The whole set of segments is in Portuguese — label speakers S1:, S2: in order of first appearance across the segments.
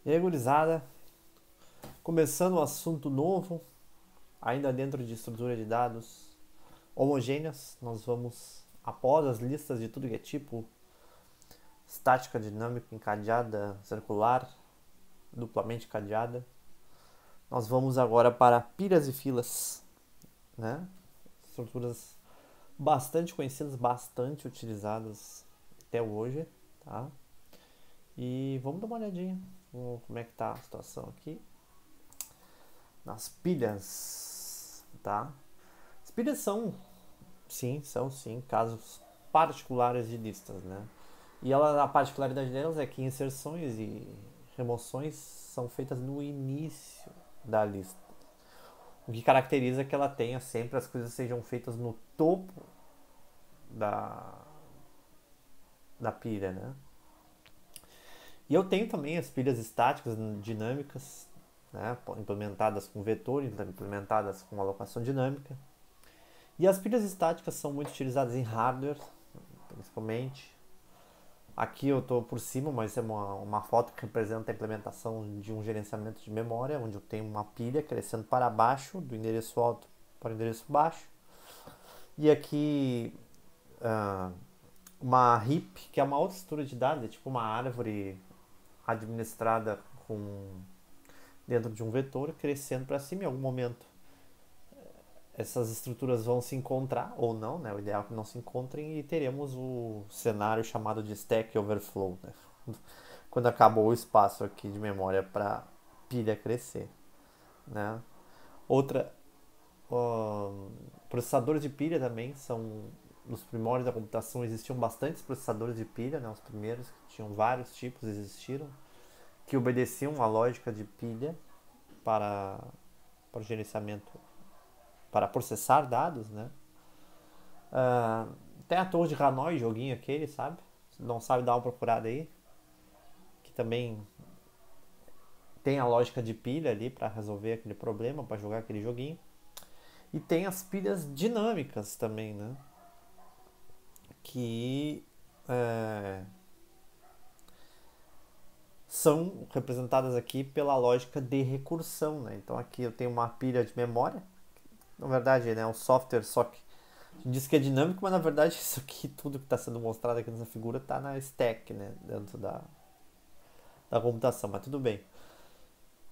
S1: E aí, gurizada, começando um assunto novo, ainda dentro de estrutura de dados homogêneas, nós vamos, após as listas de tudo que é tipo, estática, dinâmica, encadeada, circular, duplamente cadeada, nós vamos agora para pilhas e filas, né? Estruturas bastante conhecidas, bastante utilizadas até hoje, tá? E vamos dar uma olhadinha como é que tá a situação aqui nas pilhas, tá? As pilhas são sim casos particulares de listas, né? E a particularidade delas é que inserções e remoções são feitas no início da lista. O que caracteriza que ela tenha sempre as coisas sejam feitas no topo da, da pilha, né? E eu tenho também as pilhas estáticas dinâmicas, né? Implementadas com vetor, implementadas com alocação dinâmica. E as pilhas estáticas são muito utilizadas em hardware, principalmente. Aqui eu estou por cima, mas é uma foto que representa a implementação de um gerenciamento de memória, onde eu tenho uma pilha crescendo para baixo, do endereço alto para o endereço baixo. E aqui uma heap, que é uma outra estrutura de dados, é tipo uma árvore administrada com dentro de um vetor, crescendo para cima em algum momento. Essas estruturas vão se encontrar ou não, né? O ideal é que não se encontrem e teremos o cenário chamado de Stack Overflow, né? Quando acabou o espaço aqui de memória para pilha crescer, né? Outra, processadores de pilha também são nos primórdios da computação existiam bastantes processadores de pilha, né? Os primeiros que tinham vários tipos existiram que obedeciam a lógica de pilha para para o gerenciamento, para processar dados, né? Tem a Torre de Hanoi, joguinho aquele, sabe? Se não sabe, dar uma procurada aí. Que também tem a lógica de pilha ali para resolver aquele problema, para jogar aquele joguinho. E tem as pilhas dinâmicas também, né? Que são representadas aqui pela lógica de recursão, né? Então aqui eu tenho uma pilha de memória. Na verdade, né, um software só que diz que é dinâmico, mas na verdade isso aqui, tudo que está sendo mostrado aqui nessa figura está na stack, né? Dentro da computação, mas tudo bem.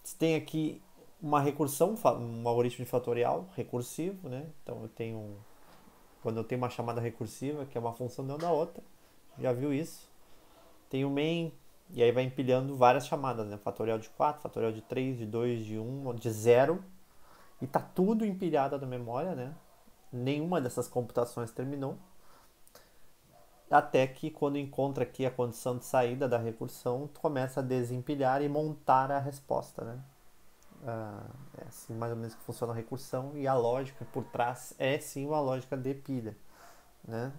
S1: Você tem aqui uma recursão, um algoritmo de fatorial recursivo, né? Então quando eu tenho uma chamada recursiva, que é uma função dentro da outra, já viu isso? Tem o main, e aí vai empilhando várias chamadas, né? Fatorial de 4, fatorial de 3, de 2, de 1, de 0, e tá tudo empilhado na memória, né? Nenhuma dessas computações terminou. Até que quando encontra aqui a condição de saída da recursão, tu começa a desempilhar e montar a resposta, né? É assim mais ou menos que funciona a recursão e a lógica por trás é sim uma lógica de pilha, né?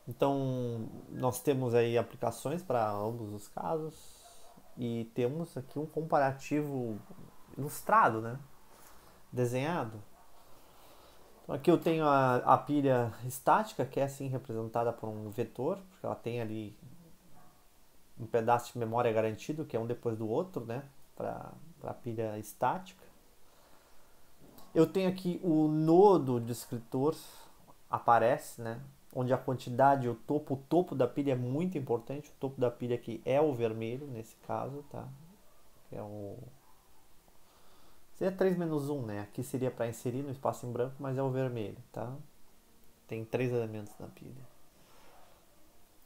S1: Então nós temos aí aplicações para ambos os casos e temos aqui um comparativo ilustrado, né? Desenhado. Então aqui eu tenho a pilha estática, que é assim representada por um vetor, porque ela tem ali um pedaço de memória garantido, que é um depois do outro, né? Para a pilha estática. Eu tenho aqui o nodo descritor aparece, né? Onde a quantidade, o topo da pilha é muito importante. O topo da pilha aqui é o vermelho, nesse caso, tá? É o... Seria 3 menos 1, né? Aqui seria para inserir no espaço em branco, mas é o vermelho, tá? Tem 3 elementos na pilha.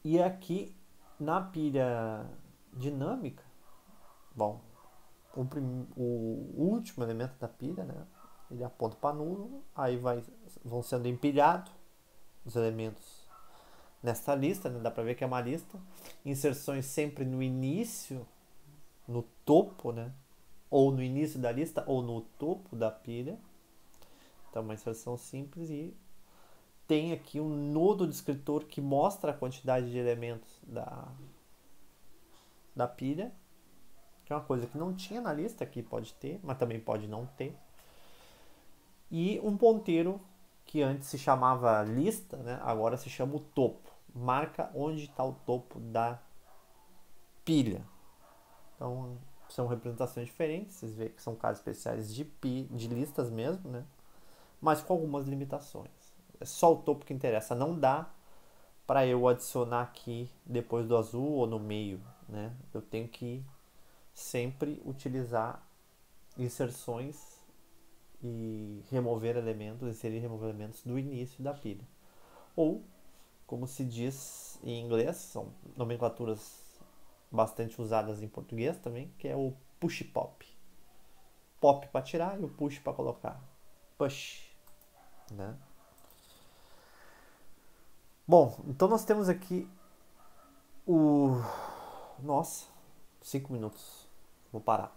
S1: E aqui, na pilha dinâmica, bom, o último elemento da pilha, né? Ele aponta para nulo, aí vão sendo empilhados os elementos nesta lista, né? Dá para ver que é uma lista. Inserções sempre no início, no topo, né? Ou no início da lista, ou no topo da pilha. Então, uma inserção simples e tem aqui um nodo descritor que mostra a quantidade de elementos da pilha, que é uma coisa que não tinha na lista, aqui pode ter, mas também pode não ter. E um ponteiro que antes se chamava lista, né? Agora se chama o topo. Marca onde está o topo da pilha. Então, são representações diferentes. Vocês veem que são casos especiais de listas mesmo, né? Mas com algumas limitações. É só o topo que interessa. Não dá para eu adicionar aqui depois do azul ou no meio, né? Eu tenho que sempre utilizar inserções e remover elementos, inserir e remover elementos do início da pilha. Ou, como se diz em inglês, são nomenclaturas bastante usadas em português também, que é o push pop. Pop para tirar e o push para colocar. Push, né? Bom, então nós temos aqui o... Nossa, 5 minutos. Vou parar.